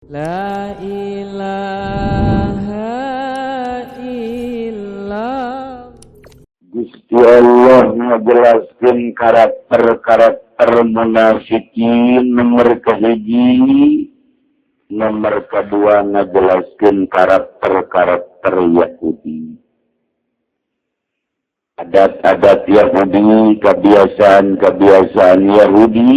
La ilaha illallah. Gusti Allah ngajelaskeun karakter munafikin nomor kahiji, nomor kedua ngajelaskeun karakter Yahudi. Adat-adat Yahudi, kebiasaan Yahudi,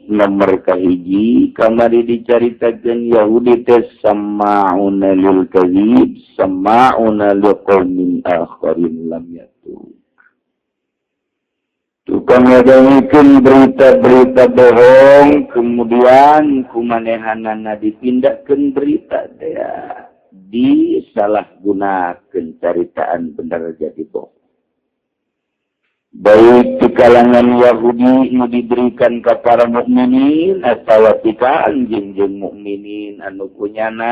nomor kahiji, kamari dicaritakeun Yahudi teh sama'una lil kadzib, sama'una liqaumin akharin lam yatu. Tukang ngedengikeun berita-berita bohong, kemudian kumanehanana dipindahkeun berita teh disalahgunakeun caritaan bener jadi bohong. Baik di kalangan Yahudi yang diberikan kepada mukminin atau tika anjing-anjing mukminin anu kunyana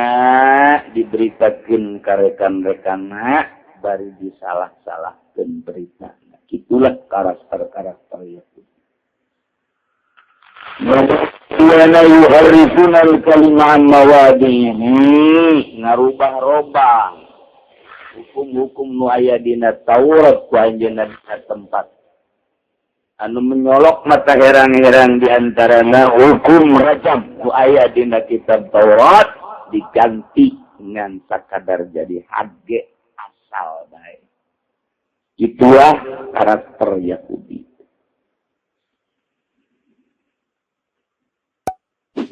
diberitakeun ka rekan-rekanna bari disalah-salahkeun berita. Itulah karakter Yahudi. Wa yuharrifuna al-kalima an mawadihi, ngarubah-robah hukum-hukum nu aya dina Taurat ku anjeunna dina tempat anu menyolok mata herang-herang di antarana hukum rajam nu aya dina kitab Taurat diganti dengan sakadar jadi hage asal bae. Itulah karakter Yahudi.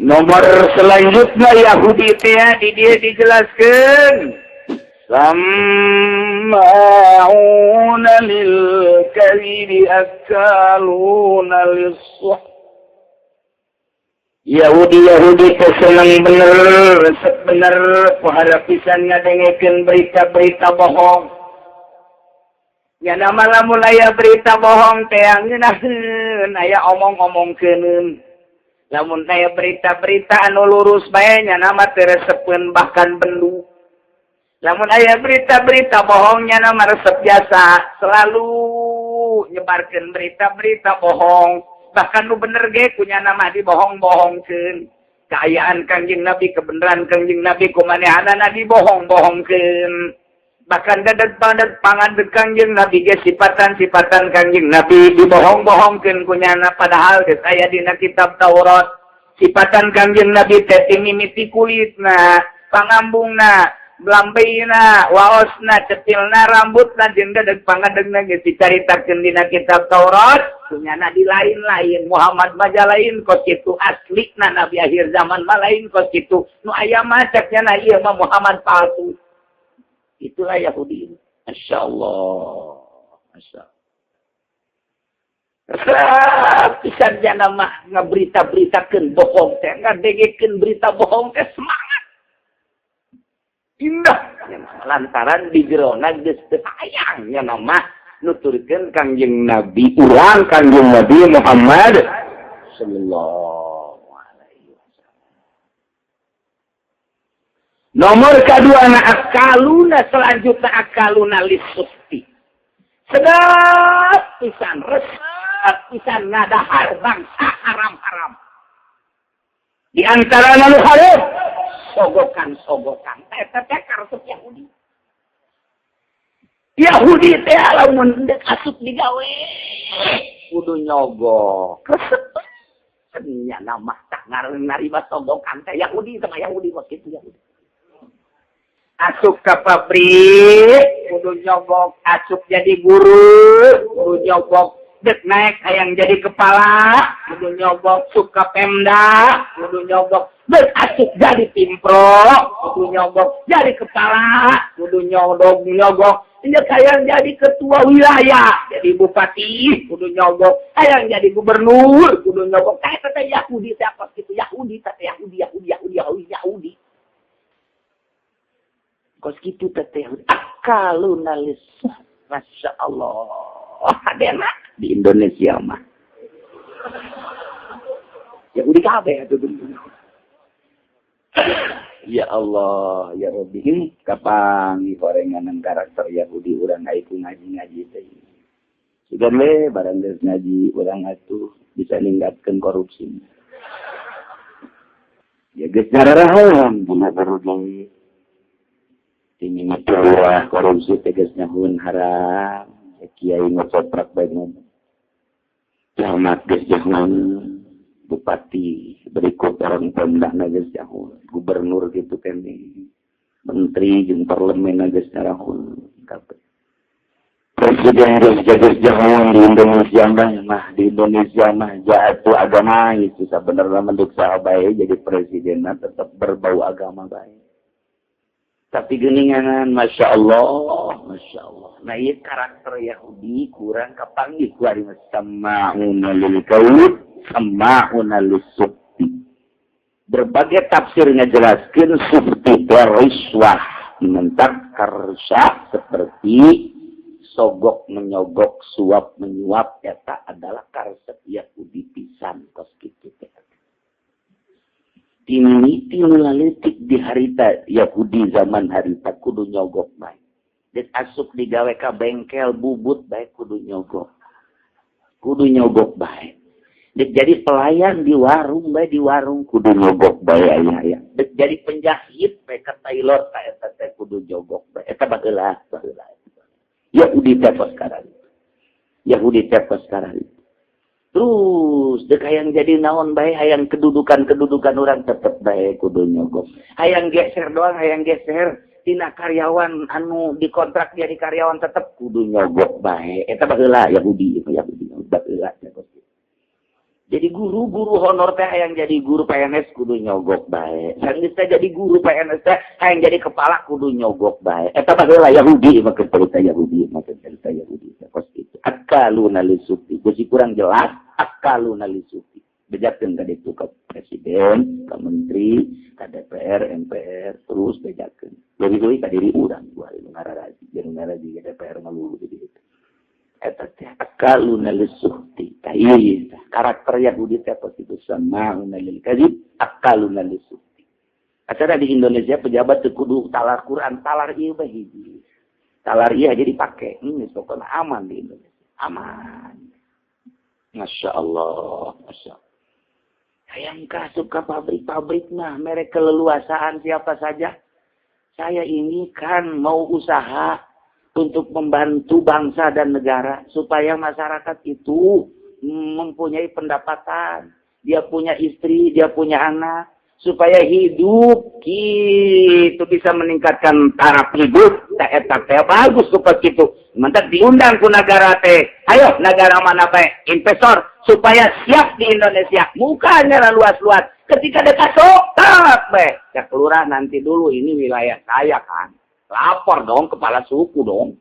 Nomor selanjutnya Yahudi teh di dia dijelaskeun Samma'una lil kadhibi akaluna lis-suh. Yahudi keseneng bener kuharap pisan ngadengekeun berita-berita bohong. Ya nama lamun aya berita bohong teh ngeunaheun aya omong-omongkeun. Lamun aya berita-berita anu lurus bae nya nama teu resepkeun bahkan bendu. Lamun aya berita-berita bohongnya nama resep biasa, selalu nyebarkeun berita-berita bohong. Bahkan nu bener ge kunya nama dibohong-bohongkeun. Kaayaan Kangjeng Nabi, kebenaran Kangjeng Nabi kumanehanana dibohong-bohongkeun. Bahkan dadet-dadet pangadeg Kangjeng Nabi ge sifatan-sifatan Kangjeng Nabi dibohong-bohongkeun kunyana padahal geus aya dina kitab Taurat. Sifatan Kangjeng Nabi teh mimiti kulitna, pangambungna, belambeina, waosna, cetilna, rambutna, jeung dadeg pangadegna geus dicaritakeun dina kitab Taurat. Kunyana di lain-lain, Muhammad mah lain kos kitu, aslina nabi akhir zaman mah lain kos kitu. Nu aya mah cekna ieu mah Muhammad palsu. Itulah Yahudi. Masya Allah. Masya Allah. Pisan jana mah ngaberita-beritakeun bohong teh, ngadengekeun berita bohong teh semangat. Indah lantaran di jerona geus teu sayang nya nama nuturkeun Kangjeng Nabi urang Kangjeng Nabi Muhammad sallallahu alaihi wasallam. Nomor kedua na akaluna selanjutnya akaluna lisusti. Sedap pisan resep pisan ngadahar bangsa haram-haram. Di antara nu haram sogokan. Eta teh karesep Yahudi. Yahudi teh lamun deuk asup digawe kudu nyogok. Resep nya nama tah narima sogokan teh Yahudi sama Yahudi mah kitu Yahudi. Asup ka pabrik kudu nyogok, asup jadi guru kudu nyogok. Dek naik hayang jadi kepala kudu nyogok, suka Pemda kudu nyogok, dek asup jadi pimpro kudu nyogok, jadi kepala kudu nyogok, ini hayang jadi ketua wilayah jadi bupati kudu nyogok, hayang jadi gubernur kudu nyogok. Kayak kata Yahudi siapa gitu Yahudi Yahudi kos gitu teh akaluna lis. Masya Allah hadena di Indonesia mah Yahudi kabeh atuh. Ya Allah ya Rabbi kapang gorengan karakter Yahudi urang aiku ngaji-ngaji teh. Sudah le barang geus ngaji urang atuh bisa ningkatkeun korupsi. Ya geus nararahan dina berbagai. Ini masalah korupsi tegas nyahun haram. Kiai ngocoprak baik ngomong. Camat geus nyahun. Bupati berikut orang pemda geus nyahun. Gubernur gitu kan nih. Menteri jeung parlemen geus nyahun. Presiden geus nyahun di Indonesia mah jatuh agama itu sebenarnya menduksa bae jadi presidenna tetap berbau agama bae. Tapi geningan Masya Allah. Nah iya karakter Yahudi kurang kapanggih ku ari sama'una lil qaul sama'una lis-sufti. Berbagai tafsir ngajelaskeun sufti riswah mentak karsa seperti sogok menyogok, suap menyuap eta adalah karesep Yahudi pisan kos kitu teh. Tiniti laletik di harita Yahudi zaman harita kudu nyogok bae. Dek asup digawe ka bengkel bubut bae kudu nyogok. Kudu nyogok bae. Dek jadi pelayan di warung bae di warung kudu nyogok bae aya. Dek jadi penjahit bae ka tailor ka eta teh kudu nyogok bae. Eta bageula. Yahudi tepos sekarang. Yahudi tepos sekarang. Terus dek hayang jadi naon bae hayang kedudukan orang tetep bae kudu nyogok. Hayang geser doang hayang geser tina karyawan anu dikontrak jadi karyawan tetep kudu nyogok bae. Eta baheula Yahudi baheula. Jadi guru honor teh hayang jadi guru PNS kudu nyogok bae. Sanggeus teh jadi guru PNS teh hayang jadi kepala kudu nyogok bae. Eta baheula Yahudi mah cerita Yahudi. Kos itu akaluna lisufi. Jadi kurang jelas akaluna lisufi. Bejakeun ka ditu ka presiden, ka menteri, ka DPR, MPR terus bejakeun. Leuwih ka diri urang gua ngararaji, jeung ngaraji DPR malu di ditu. Eta teh akaluna lisufi. Ieu karakter Yahudi teh itu sama'una lil kadzib akaluna lisufi. Acara di Indonesia pejabat teu kudu talar Quran, talar ieu bae hiji. Talar iya jadi pakai. Ini pokoknya aman di Indonesia. Aman. Masya Allah. Hayang kasuk ke pabrik-pabrik mah. Mereka keleluasaan siapa saja. Saya ini kan mau usaha untuk membantu bangsa dan negara. Supaya masyarakat itu mempunyai pendapatan. Dia punya istri, dia punya anak. Supaya hidup gitu bisa meningkatkan taraf hidup eta teh bagus seperti itu. Mantap diundang ku negara teh. Ayo negara mana bae investor supaya siap di Indonesia. Mukanya luas-luas. Ketika dekat tak bae. Ya kelurahan nanti dulu ini wilayah saya kan. Lapor dong kepala suku dong.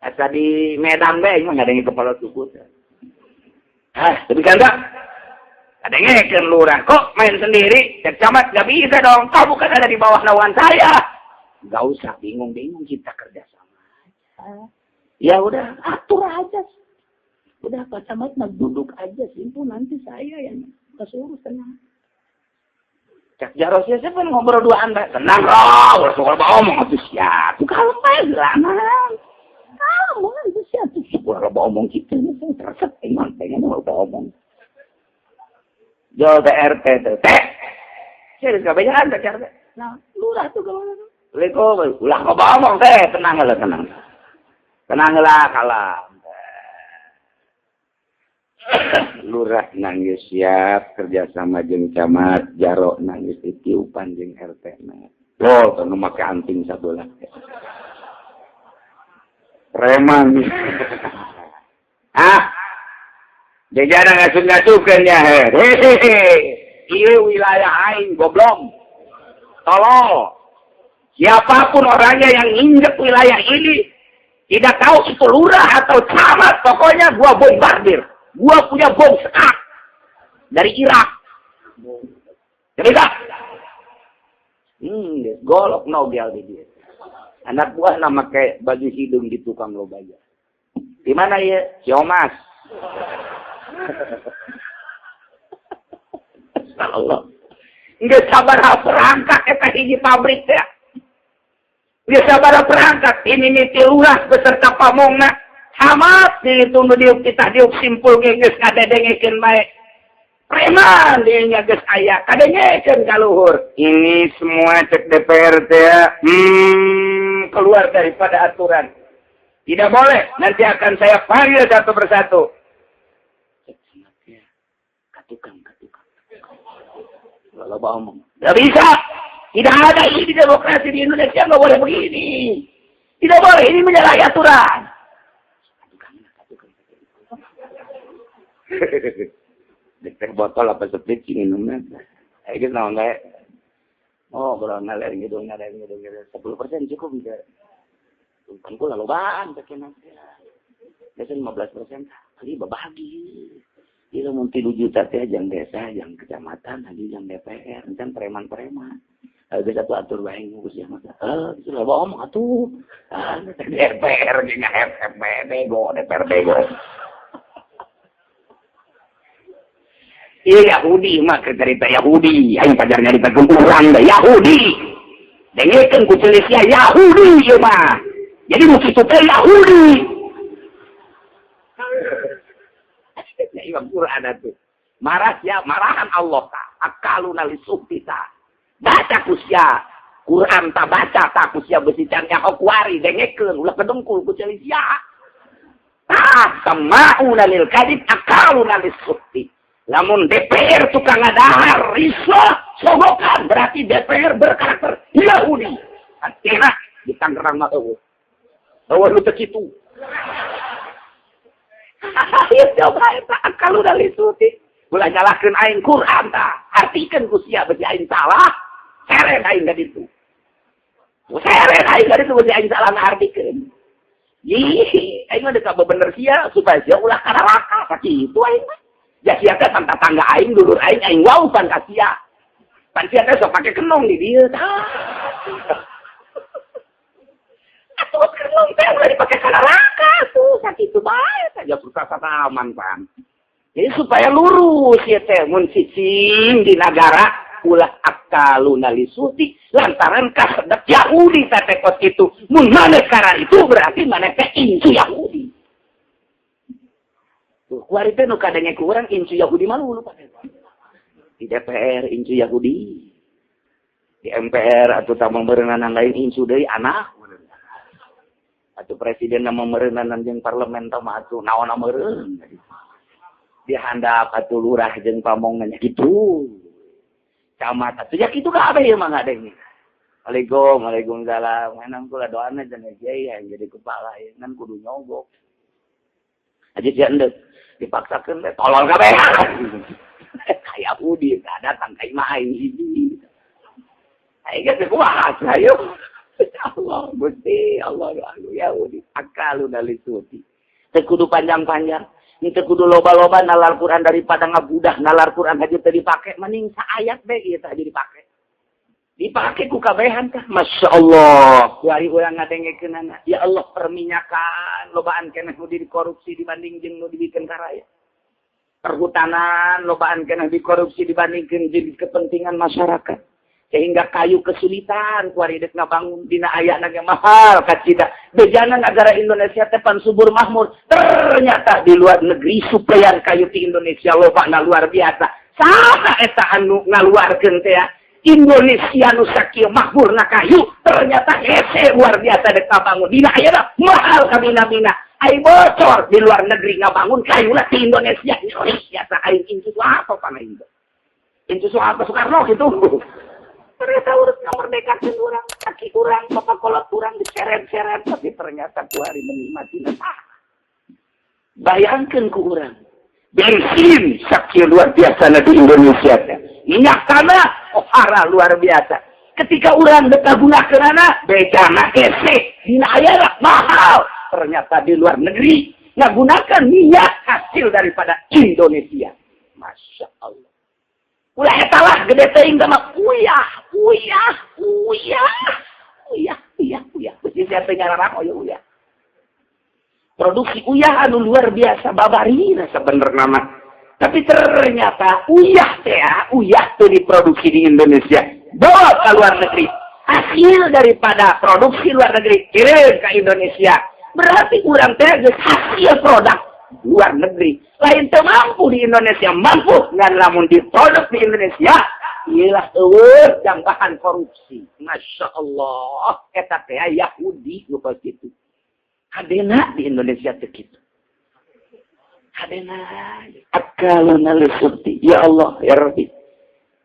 Asa di Medan bae enggak ada yang kepala suku. Demikian enggak? Ada ngekeun lurah, kok main sendiri, cek camat, gak bisa dong, kau bukan ada di bawah naungan saya. Gak usah bingung-bingung, kita kerja sama aja. Ya udah, atur aja. Udah Pak Camat, duduk aja, simpul nanti saya yang kesuruh tenang. Cek Jarosnya siapa ngobrol duaan, Mbak? Tenang, Roh, soal omong, itu siap. Kalau main gelangan. Kamu itu siap, soal omong kita, ini terasa pengen omong. Jauh TRT itu. Saya udah kebanyakan TRT. Nah, lurah tuh kalau ulah kau ngomong teh, tenang. Tenanglah kalam. Lurah nangis siap kerjasama jeung camat, jaro nangis ditiupan jeung RT. Loh, nu make anting sabelah. Preman. Jajaran ngasup-ngasupkeun ya hehehe. Ieu wilayah aing goblok. Tolong. Siapapun orangnya yang injek wilayah ini tidak tahu itu lurah atau camat, pokoknya gua bombardir. Gua punya bom sekap dari Irak. Jadi tak? Golok nogel di dia. Anak buah nama kayak baju hidung di tukang lo baja. Di mana ya? Siomas. Allah. Nggak sabar perangkat eta hiji pabrik teh. Nggak sabar perangkat ini miti lurah beserta pamongna. Hamat itu diuk kita diuk simpul geus ngadedengekeun bae. Preman dia geus aya kadengekeun ka luhur. Ini semua cek DPR teh keluar daripada aturan. Tidak boleh, nanti akan saya panggil satu persatu. Katukang. Kalau ngomong, tidak bisa. Tidak ada ini demokrasi di Indonesia, nggak boleh begini. Tidak boleh, ini menyalahi aturan. katukang. Dek botol apa sepit minumnya. Kayak gitu nggak? Oh, kalau ngalir gitu. 10% cukup bisa. Kan pula lobaan pakai nanti. Biasanya 15%. Kali berbagi. Dia mau 3 juta teh yang desa, yang kecamatan, lagi yang DPR, kan preman-preman. Ada satu atur baik ngugus yang mata. Itu lah omong atuh. DPR gini bego, DPR bego. Iya Yahudi mah cerita Yahudi, aing pajarnya ditegung urang da Yahudi. Dengekeun ku Celestia Yahudi ieu mah. Jadi musuh teh Yahudi. Ya Imam Quran atuh. Marahan Allah ta, akaluna lisubita. Baca kusia Quran ta baca ta kusia besi cannya hokwari dengekeun ulah kedengkul ku Celestia. Sama'una lil kadib akaluna lisubita. Namun DPR tukang ngadahar, rislah, sogokan. Berarti DPR berkarakter Yahudi. Artinya, di Tangerang mah eueuh. Eueuh lu teu kitu. Ieu coba eta kalau udah lisuti. Ulah nyalahkeun aing Quran tah. Artikeun ku sia beuti aing salah. Seret aing ka ditu. Seret aing ka ditu beuti aing salah ngartikeun. Ih, aing mah deuk bener sia supaya sia ulah kararaka sakitu aing mah. Ya siapa tangga tangga aing dulur aing wow kan kasia. Pan siapa sok pakai kenong di dia. Atuh kenong teh udah dipakai kararaka tuh sakit itu bae saja susah aman pan. Jadi supaya lurus ya teh mun cicing di negara ulah akaluna lisuti lantaran kasedep Yahudi satekot itu. Mun maneh kara itu berarti maneh teh incu Yahudi. Kuari teh nu kadenge ku urang incu Yahudi malu lupa. Di DPR incu Yahudi. Di MPR atau tamu merenang lain incu deui anak. Atau presiden nama merenang jeung parlemen tah mah atuh naon meureun. Di handap atuh lurah jeung pamongna kitu. Camat atuh ya kitu ka abeh mah ngadeng. Waalaikumsalam. Manang kula doana jeung kiai yang jadi kepala kan kudu nyogok. Aja dia endek dipaksakan tolol kabeh. Kayak Udi enggak datang ka imah ini. Aing geus kumaha ayo. Allah Gusti Allah ya Udi akaluna lisuti. Teu kudu panjang-panjang, teu kudu loba-loba nalar Quran daripada ngabudah nalar Quran aja teu dipake mending saayat bae ieu teh aja dipake. Dipake ku kabehan tah masyaallah. Kuari urang ngadengekeunana. Ya Allah perminyakan lobaan keneh nu dikorupsi dibanding jeung nu dibikeun karaya. Perhutanan lobaan keneh dikorupsi dibandingkeun jeung kepentingan masyarakat. Sehingga kayu kesulitan kuari deuk ngabangun dina ayana ge mahal kacida. Bejana negara Indonesia teh pan subur makmur. Ternyata di luar negeri suplayan kayu di Indonesia lobana luar biasa. Saha eta anu ngaluarkeun teh Indonesia nu sakieu makmurna kayu ternyata hese luar biasa dek ngabangun dina ayeuna mahal ka mina-mina ai bocor di luar negeri ngabangun kayu lah di Indonesia sa aing incu apa pana ieu incu apa Soekarno gitu ternyata urut ngamerdekakeun urang kaki urang bapak kolot urang diseret-seret tapi ternyata ku hari menikmati bayangkeun ku urang bensin sakieu luar biasa di Indonesia teh minyak tanah ohara luar biasa. Ketika orang dekat gunakeunana bejana hese dina ayeuna mahal. Ternyata di luar negeri ngagunakan minyak hasil daripada Indonesia. Masya Allah. Ulah eta lah gede teuing mah uyah. Beuti sia teh nyararang uyah. Produksi uyah anu luar biasa babarina sebenarnya mah. Tapi ternyata uyah teh diproduksi di Indonesia. Bawa ke luar negeri. Hasil daripada produksi luar negeri kirim ke Indonesia. Berarti urang teh geus hasil produk luar negeri. Lain teu mampu di Indonesia, mampu ngan lamun ditodok di Indonesia. Iyalah eueuh jambahan korupsi. Masya Allah, eta teh Yahudi nu kitu. Hadena di Indonesia teh kitu. Hadena akaluna lisukti. Ya Allah, ya Rabbi.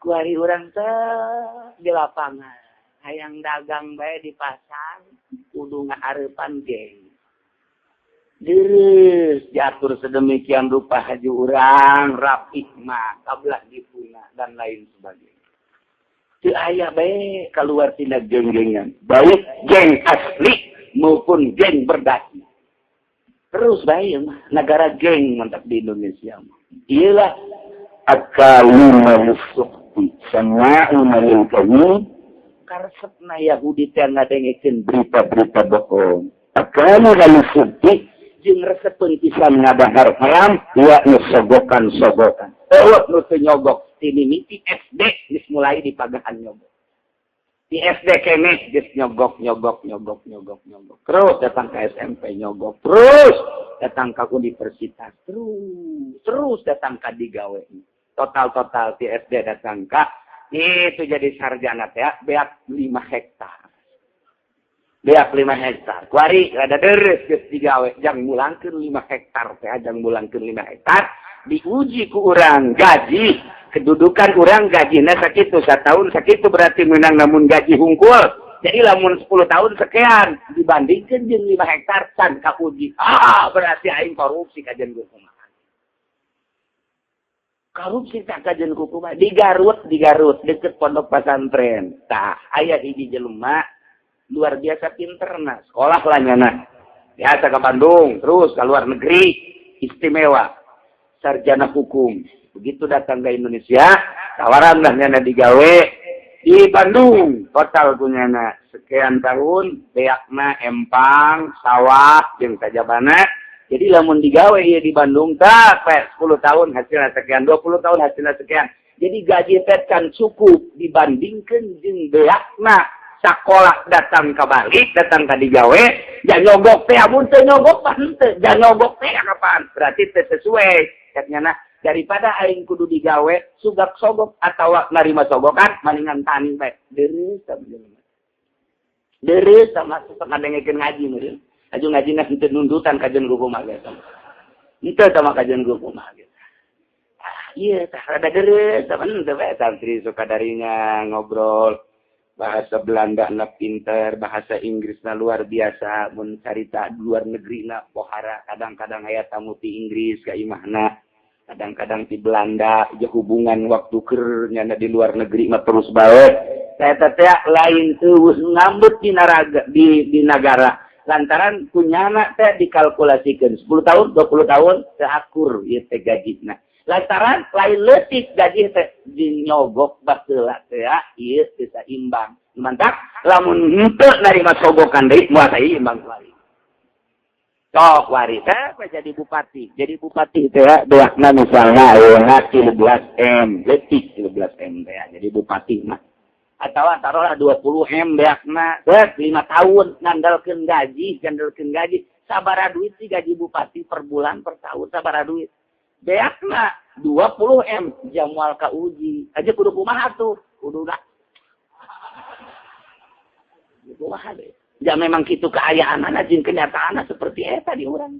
Kuari urang teh di lapangan. Hayang dagang bae di pasar, kudu ngahareupan geng. Deres diatur sedemikian rupa haji urang, rapih mah, kablah dipuna dan lain sebagainya. Teu aya bae keluar tina geng-gengan, baik geng asli maupun geng berdaki. Terus bae mah negara geng mantap di Indonesia mah. Iyalah akaluna lisukti sama'una lil kadhib. Karesepna Yahudi teh ngadengkeun berita-berita bohong. Akana lalu sedih jeung resepeun pisan ngadahar haram ya nu sogokan-sogokan. Eueuh nu teu nyogok ti mimiti SD geus mulai dipagahan nyogok. Di SD keneh geus nyogok. Terus datang ke SMP nyogok. Terus datang ke universitas. Terus datang ke digawe. Total di SD datang ke itu jadi sarjana teh beak 5 hektar. Beak 5 hektar. Kuari rada deres geus digawe jang mulangkeun 5 hektar teh jang mulangkeun 5 hektar diuji ku urang gaji kedudukan urang gajina sakitu satahun sakitu berarti menang namun gaji hungkul. Jadi lamun 10 tahun sekian dibandingkeun jeung 5 hektar can kauji. Berarti aing korupsi kajen hukum. Korupsi tak kajian kukuman di Garut deket pondok pesantren. Tah aya hiji jelema luar biasa pinterna, sekolah lah nyana. Biasa ke Bandung, terus ke luar negeri, istimewa. Sarjana hukum. Begitu datang ke Indonesia, tawaran lah nyana digawe di Bandung. Total punyana sekian tahun, beakna empang, sawah, jeung kajabana. Jadi lamun digawe ya di Bandung tak 10 tahun hasilnya sekian, 20 tahun hasilnya sekian. Jadi gaji teh kan cukup dibandingkan jeung beakna sakola datang ke balik, datang ke digawe, jangan nyogok teh amun teu nyogok mah henteu, jangan nyogok teh kapan? Berarti teu sesuai. Katanya daripada aing kudu digawe sugak sogok atau narima sogokan mendingan tani bae. Deres sama setengah dengekeun ngaji meureun. Aju ngajina henteu nundutan kajian hukum mah gitu. Henteu sama kajian hukum mah gitu. Iya, tah rada deres, temen teu bae santri sukadarinya ngobrol bahasa Belanda na pinter, bahasa Inggrisna luar biasa, mun carita luar negrina pohara, kadang-kadang aya tamu ti Inggris ka imahna, kadang-kadang ti Belanda, jeung hubungan waktu keur nyana di luar negeri mah terus bae. Saya teh lain teuweus ngambut di negara. Lantaran punyana teh dikalkulasikeun 10 tahun, 20 tahun teu akur ieu teh gajina. Lantaran lain leutik gaji teh dinyogok baheula teh ieu teu saimbang. Mantap lamun henteu narima sogokan deui moal saimbang kali. Sok wari teh jadi bupati. Jadi bupati teh beakna misalnya ayeuna 13M, leutik 13M teh jadi bupati mah. Atau taruhlah 20M beakna 5 tahun ngandalkeun gaji sabaraha duit sih gaji bupati per bulan per tahun sabaraha duit beakna 20M jamual ka uji aja kudu kumaha tuh kudu da kumaha deh ya memang kitu kaayaanana jeung kenyataanna seperti eta di urang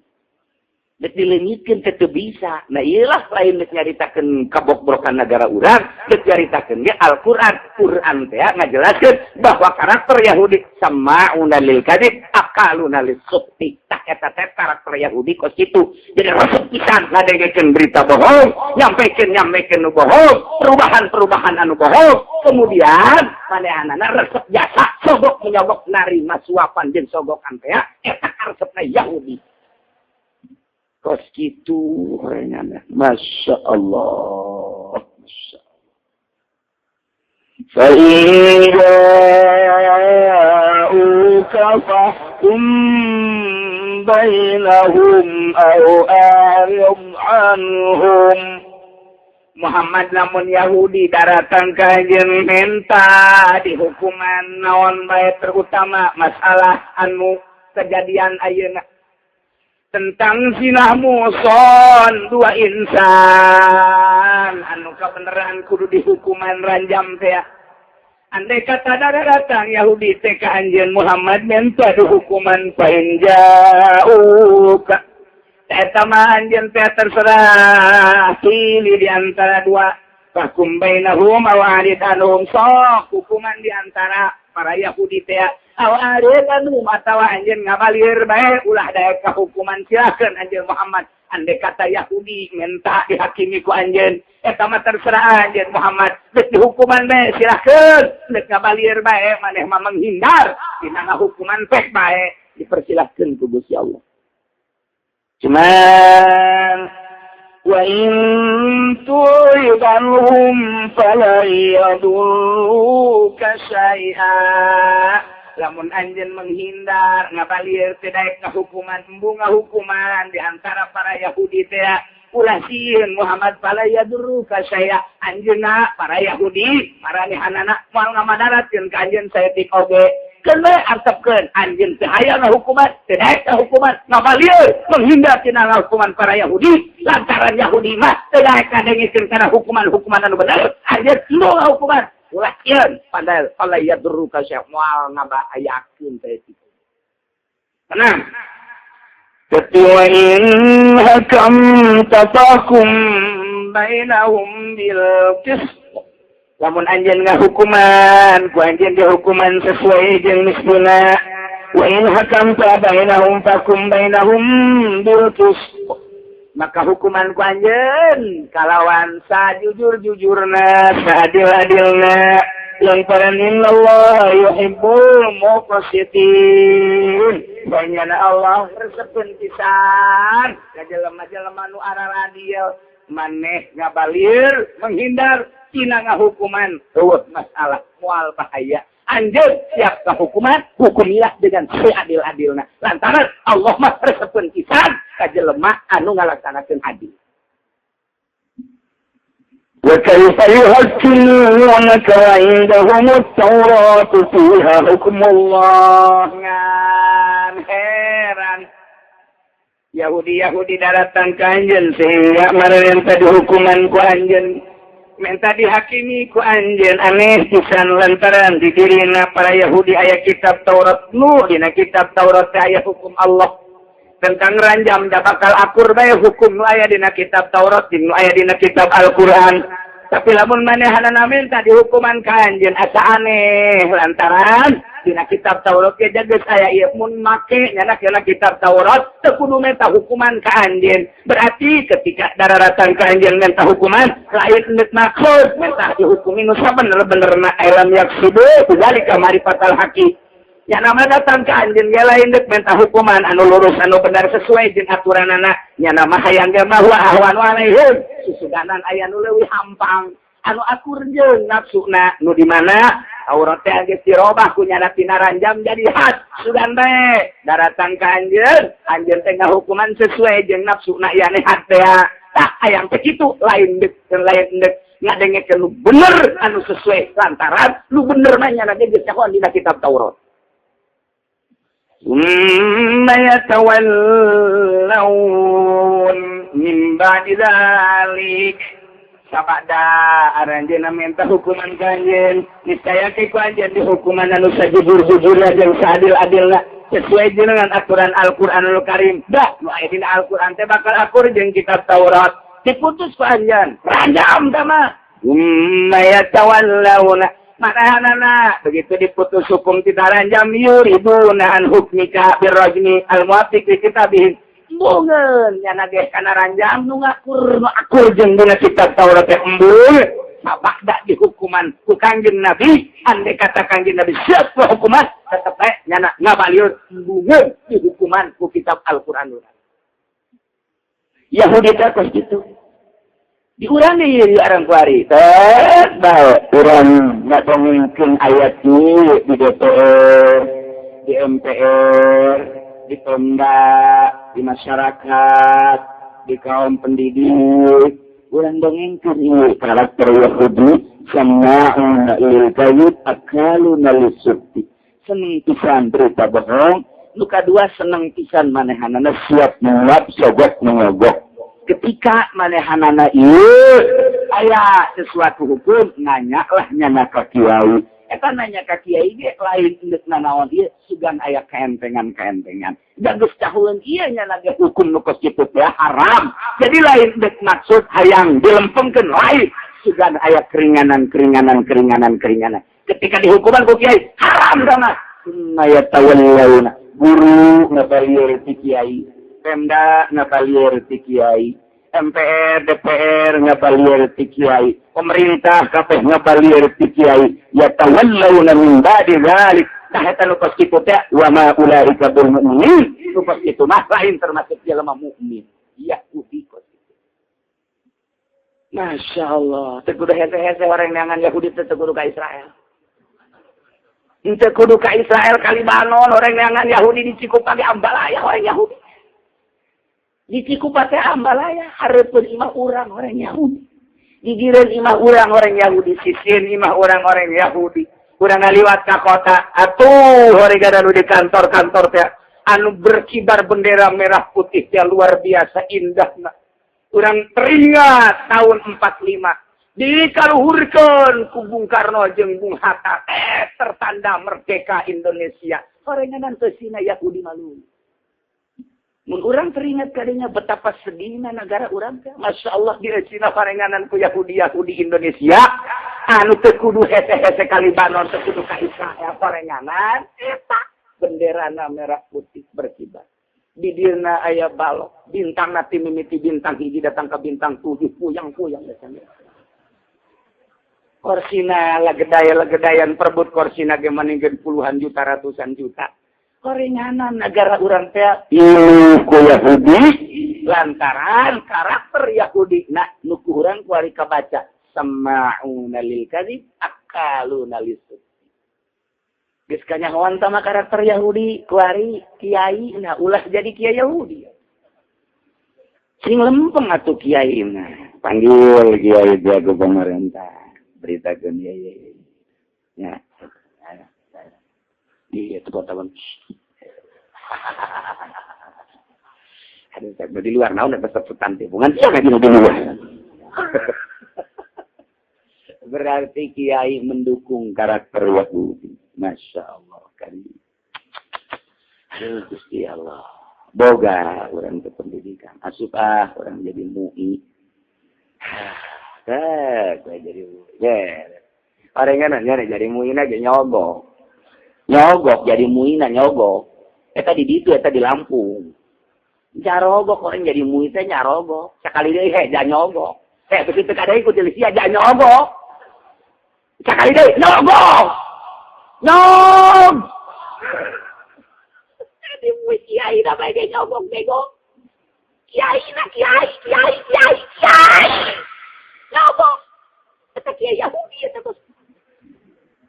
dek dileungitkeun teu bisa. Nah iyalah lain dek nyaritakeun kabokbrokan negara urang, dek nyaritakeun ge Al-Qur'an. Qur'an teh ngajelaskeun bahwa karakter Yahudi sama'una lil kadhib, akaluna lis sukti. Tah eta teh karakter Yahudi kos kitu. Jadi resep pisan ngadengekeun berita bohong, nyampekeun nu bohong, perubahan anu bohong. Kemudian manehanana resep jasa sogok menyogok narima suapan jeung sogokan teh eta karesepna Yahudi. Kos gitu orangnya, masya Allah, masya Allah. Fa'iya'uka fahkum bainahum au a'rim anhum. Muhammad lamun Yahudi daratan kajian minta di hukuman naon bae terutama masalah anu kejadian ayeuna. tentang zinah muson dua insan anu kabeneran kudu dihukuman ranjam teh. Andai kata datang Yahudi teh ka anjeun Muhammad minta hukuman painjauka. Eta mah anjeun teh terserah pilih di antara dua. Fakum bainahum awarid anhum sok hukuman di antara para Yahudi teh. Awarid anhum atawa anjeun ngabalir bae ulah daek ka hukuman silakeun anjeun Muhammad. Andai kata Yahudi minta dihakimi ku anjeun, eta mah terserah anjeun Muhammad. Geus dihukuman bae silakeun, geus ngabalir bae maneh mah menghindar dina hukuman pek bae dipersilahkeun ku Gusti Allah. Cuman wa in tu'idanhum fala yadurruka syai'a. Lamun anjeun menghindar ngabalir teh daek ngahukuman embung ngahukuman di antara para Yahudi teh ulah sieun Muhammad fala yadurruka syai'a. Anjeunna para Yahudi maranehanana moal ngamadaratkeun ka anjeun saeutik oge. Keun artepkeun anjeun teh aya ngahukuman teh daek ngahukuman ngabalir menghindar tina ngahukuman para Yahudi lantaran Yahudi mah teh daek kadengikeun kana hukuman-hukuman anu bener anjeun embung ngahukuman. Ulah kian padahal Allah ya durruka syai'a moal ngabayakeun teh kitu. Tenang. Ketua in hakam tafakum bainahum bil qist. Lamun anjeun ngahukuman, ku anjeun dihukuman sesuai jeung misduna. Wa in hakam bainahum fakum bainahum bil qist. Maka hukuman ku anjeun kalawan sajujur-jujurna, seadil-adilna, lantaran innallaha yuhibbul muqsitin. Banyana Allah resepkeun pisan ka jelema-jelema nu arara adil, maneh ngabalir menghindar tina ngahukuman eueuh masalah moal bahaya. Anjeun siap ka hukuman, hukumilah dengan seadil-adilna. Lantaran Allah mah resepkeun pisan ka jelema anu ngalaksanakeun adil. Wa kaifa yuhakkimunaka wa indahum at-tauratu fiha hukmullah. Ngan heran. Yahudi datang ka anjeun sehingga mareureun tadi hukuman ku anjeun. Minta dihakimi ku anjeun aneh pisan lantaran di dirina para Yahudi aya kitab Taurat nu dina kitab Taurat teh aya hukum Allah tentang ranjam da bakal akur bae hukum nu aya dina kitab Taurat nu aya dina kitab Al-Qur'an. Tapi lamun manehanana minta dihukuman ka anjeun asa aneh lantaran dina kitab Taurat ge geus aya ieu mun make nyana kana kitab Taurat teu kudu minta hukuman ka anjeun. Berarti ketika dararatan ka anjeun minta hukuman lain neuk maksud minta dihukumi nu sabener-benerna alam yaksudu zalika marifatal haqi. Ya nama datang ka anjeun ge lain neuk minta hukuman anu lurus anu benar sesuai jeung aturanana. Nya nama hayang ge mah wa ahwan alaihim susudanan aya nu leuwih hampang anu akur jeung nafsuna nu di mana Taurat teh geus dirobah ku nyana tina ranjam jadi had sudan bae daratang ka anjeun teh ngahukuman sesuai jeung nafsuna ieu ane had teh tah hayang teh kitu lain deuk ngadengekeun nu bener anu sesuai lantaran nu bener mah nyana ge geus cakuan dina kitab Taurat. Yatawallawun min ba'di dzalik. Sabada aranjeunna minta hukuman ka anjeun, niscaya ke ku anjeun dihukuman anu sajujur-jujurna jeung seadil-adilna sesuai dengan aturan Al-Qur'anul Karim. Dah, nu aya dina Al-Qur'an teh bakal akur jeung kitab Taurat. Diputus ku anjeun, ranjam teh mah. Yatawallawun manahanana begitu diputus hukum tidak ranjam yuriduna an hukmika birrajmi al-muwafiq li kitabihim bungeun nyana ge kana ranjam nu ngakur nu akur jeung dina kitab Taurat teh embul sabada dihukuman ku Kangjeng Nabi ande kata Kangjeng Nabi siap hukuman tetep bae nyana ngabalieur bungeun dihukuman ku kitab Al-Qur'anul Yahudi teh kos kitu. Diurang di arang kuari, baik urang nggak mungkin ayat ini di DPR, di MPR, di Pemda, di masyarakat, di kaum pendidik, urang dongengkan ini karakter Yahudi sama lil kayut akaluna lisukti. Senang pisan berita bohong, Nu kadua seneng pisan manehanana siap muap sogok nyogok. Ketika manehanana ieu aya sesuatu hukum nanya lah nyana ka kiai. Eta nanya ka kiai ge lain indeuk nanaon ieu sugan aya kaentengan-kaentengan. Da geus cahueun ieu nyana ge hukum nu kos kitu teh haram. Jadi lain indeuk maksud hayang dilempengkeun lain sugan aya keringanan. Ketika dihukuman ku kiai haram sama. Aya tawallauna. Guru ngabalieur ti kiai, Pemda ngabalieur ti kiai, MPR, DPR ngabalieur ti kiai, pemerintah kabeh ngabalieur ti kiai, ya tawallawna min ba'di dzalik. Tah eta nu pas kitu teh wa ma ulaika bil mu'minin. Nu pas kitu mah lain termasuk jelema mukmin. Yahudi kos. Masya Allah, teu kudu hese-hese orang neangan Yahudi teu kudu ka Israel. Ente kudu ka Israel ka Libanon, orang neangan Yahudi di Cikupa ge ambalaya orang Yahudi. Di Cikupa teh ambalaya, hareupeun imah urang orang Yahudi. Digireun imah urang orang Yahudi, sisieun imah orang Yahudi. Urang ngaliwat ka kota, atuh horega nu di kantor-kantor teh anu berkibar bendera merah putih teh luar biasa indahna. Urang teringat tahun 45. Dikaluhurkeun ku Bung Karno jeung Bung Hatta tertanda merdeka Indonesia. Sorenganan teu sina Yahudi malu. Mun urang teringat kadinya betapa sedihna negara urang teh. Masya Allah di Cina parenganan ku Yahudi Indonesia. Anu teu kudu hese-hese ka Libanon, teu kudu ka Israel parenganan eta benderana merah putih berkibar. Di dirna aya balok, bintang nati mimiti bintang hiji datang ke bintang 7 puyang-puyang datang. Korsina lagedayan perebut korsina ge maningkeun puluhan juta ratusan juta. Korenganan negara urang teh ieu ku Yahudi lantaran karakter Yahudi. Nah, nu ku urang kuari kabaca sama'una lil kadzib akaluna lisuk. Geus kanyahoan sama karakter Yahudi kuari kiai nah ulah jadi kiai Yahudi. Sing lempeng atuh kiai nah. Panggil kiai jago pemerintah. Beritakan ya. Iya teman-teman. Ada di luar naon ada sebutan timbungan siapa di luar. Berarti kiai mendukung karakter Yahudi. Masya Allah kan. Aduh Gusti Allah. Boga orang berpendidikan. Asup orang jadi MUI. Saya jadi orang kan jadi muina ge nyogok jadi muina nyogok eta di ditu eta di Lampung nyarogok orang jadi muina nyarogok sakali deui ja nyogok begitu kada ikut sia ja nyogok sakali deui nyogok di muina kiai da bae nyogok bego kiai Napa? Eta kiai Yahudi eta terus.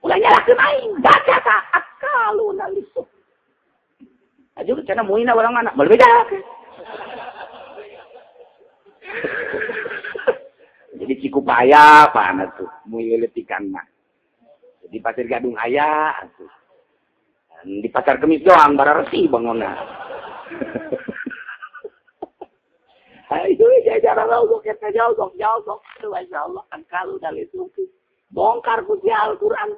Ulah nyalakeun aing, baca ta akaluna lisuk. Aju cenah muina urang mana? Berbeda. Jadi Cikupaya pana tuh, muih letikan mah. Jadi Pasir Gadung aya atuh. Di Pasar Kemis doang bara resi bangunna. Ayo jajaran Allah kita jauh. Masya Allah kan kalau dari itu bongkar kunci Al-Quran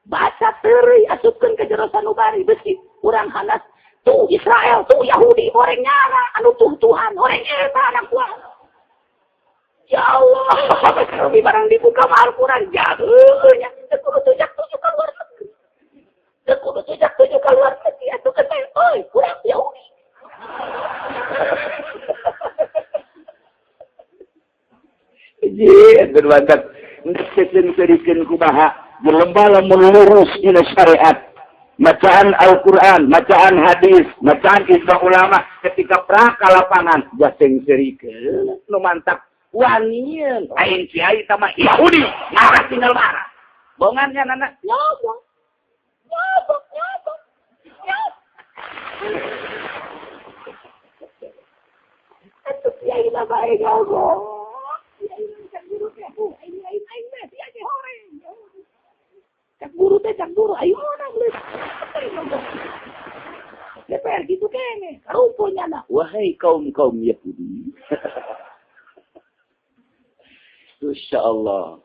baca teri asupkan ke jerosan ubari besi kurang hanas tuh Israel tuh Yahudi orang nyara anu Tuhan orang eta anak Tuhan ya Allah tapi barang dibuka Al-Quran jauhnya tekudu tujak tujuh keluar negeri tekudu tujak tujuh keluar negeri itu kata oi kurang Yahudi Jin berbantat seserikan kubaha jelembala melurus ina syariat bacaan Al-Quran, bacaan hadis, bacaan ijma ulama ketika pra lapangan jaseng serikeun nu mantap wanieun lain kiai tama Yahudi ngarah tinggal marah bongannya anak nyobok itu kiai bae nyobok Cak guru ayo mana DPR gitu kene. Karupunya nak. Wahai kaum-kaum Yahudi. Insya Allah.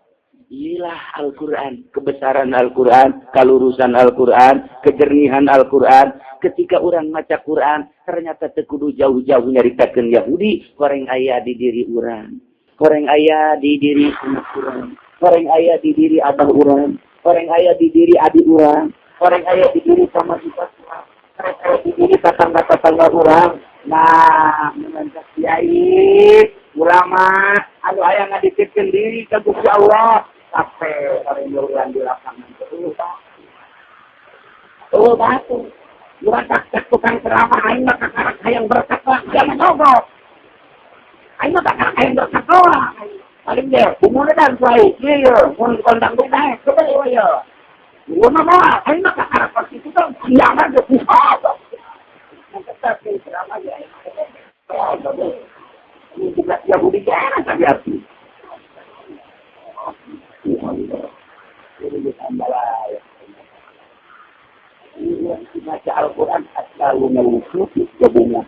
Inilah Al-Quran. Kebesaran Al-Quran. Kelurusan Al-Quran. Kejernihan Al-Quran. Ketika orang baca Quran. Ternyata tekudu jauh-jauh nyaritakan Yahudi. Orang ayah di diri orang. Orang ayah di diri anak orang. Orang ayah di diri abang orang. Orang ayah di diri adik orang. Orang ayah di diri sama kita orang. Orang ayah di diri tetangga-tetangga orang. Nah, mengenai kiai. Ulama, anu ayah ngadikitkan diri ke Gusti Allah, sampai orang yang di lapangan itu, batu. Bukan tak tukang ceramah, aing mah kakarak hayang berkat lah, jangan nyogok. Aing mah kakarak hayang berkat lah. Paling dia, umurnya dan suai, iya, mun kondang beda, coba ya. Umurnya mah, aing mah kakarak pasti itu kan, jangan dia susah. Nanti tak ceramah ya. Ini juga Yahudi jangan hati-hati. Jadi ditambah lah. Ini yang dibaca Al-Quran selalu melusuti kebunan.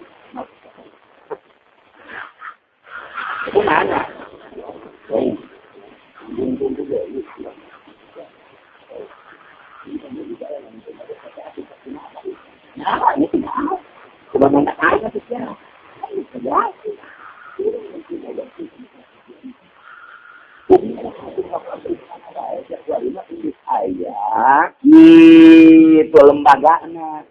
Itu mana? Bingung juga itu. Nah, ini tidak. Cuma mana kaya itu ya. Ini tidak. Itu lembagana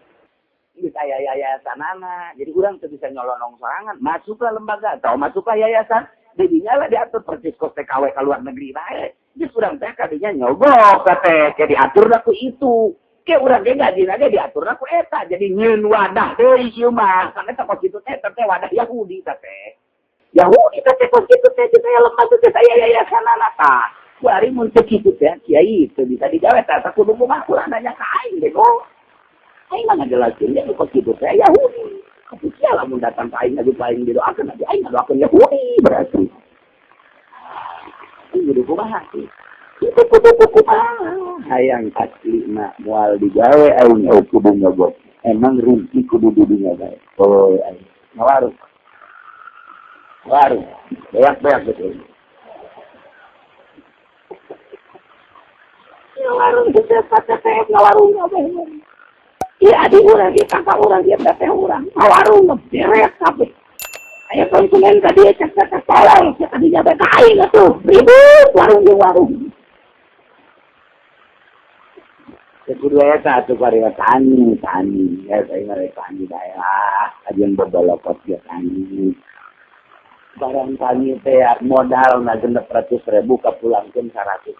itu yayasan anak jadi orang tuh bisa nyolong sorangan masuklah lembaga atau masuklah yayasan jadinya lah diatur persis kos TKW ke luar negeri baik jadi orang teh kadinya nyogok kate kayak diatur aku itu kayak orang kayak gaji aja diatur aku eta jadi nyeun wadah deui ieu mah karena tak kos itu teh wadah Yahudi kate Yahudi teh kos itu teh saya lembaga teh saya yayasan anak tah bari mun teu kitu teh kiai teu bisa digawe tah kudu mah kurananya ka aing deh kok aing mah ngajelakeun dia kos kitu teh Yahudi tapi sia lamun datang ka aing adu aing didoakeun adu aing ngadoakeun Yahudi berarti kudu kumaha sih itu kudu kumaha hayang asli mah moal digawe aing kudu nyogok emang rezeki kudu dudunya bae oh aing ngawarung banyak betul. Ngawarung kita pakai ngawarung apa ini? Iya adik orang, dia kakak orang, dia teteh orang. Ngawarung beres tapi. Ayo konsumen tadi cek tolong, cek tadi jabe kain atuh. Ribut warung. Kedua satu varian tani. Ya saya ngare tani daerah, ajian bebalokot dia tani. Barang tani teh modal na 600.000 kapulangkeun 100.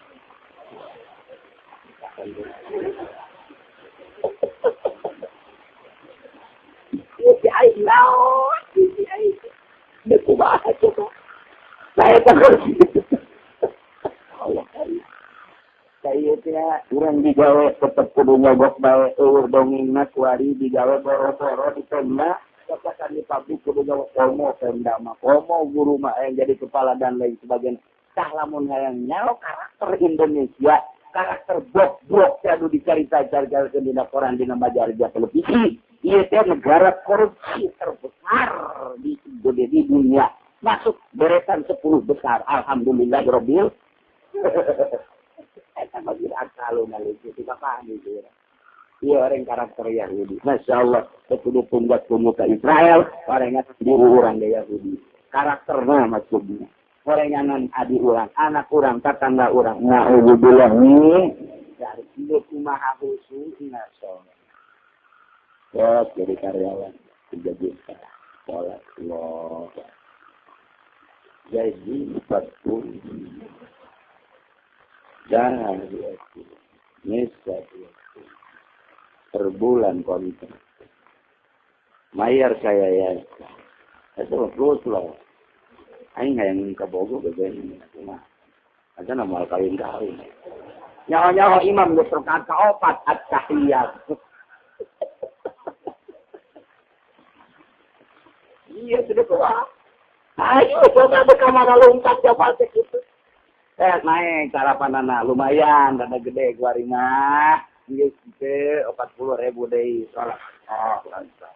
Si aing naon, si aing. Deku bahasa coba. Saya takut. Allah kari. Saya teh urang digawe tetep kudu nyogok bae eueur dongengna kuari digawe boro-boro di tenda. Katakan di pabrik kudu gawe komo pemda mah komo guru mah yang jadi kepala dan lain sebagainya. Tah lamun hayang nyalo karakter Indonesia karakter blok-blok anu dicarita-caritakeun dina koran dina majalah televisi ieu teh negara korupsi terbesar di dunia masuk deretan 10 besar alhamdulillahirabbil eta bagi akal nalih itu kapan itu iya orang karakter Yahudi Masya Allah kudu punggat ke Israel orangnya diri orang dia Yahudi karakternya maksudnya gorenganan adi urang, anak urang, tetangga urang. Na'udzubillah nih. Dari hidup kumaha khusus, naso. Ya, jadi karyawan. 3 juta. Sholat Allah. Gaji 40. Jangan diakui. Nisa diakui. Per bulan kontrak. Mayar saya ya. Itu terus loh. Aing hayang ka Bogor beben cuma ada nama kawin-kawin. Nyawa-nyawa imam geus rakaat kaopat at-tahiyat. Iya sudah tua. Ayo coba bekamana lompat jawab itu. Naik sarapanana lumayan rada gede kuari mah. Geus teh 40.000 deui salah. Oh, lancar.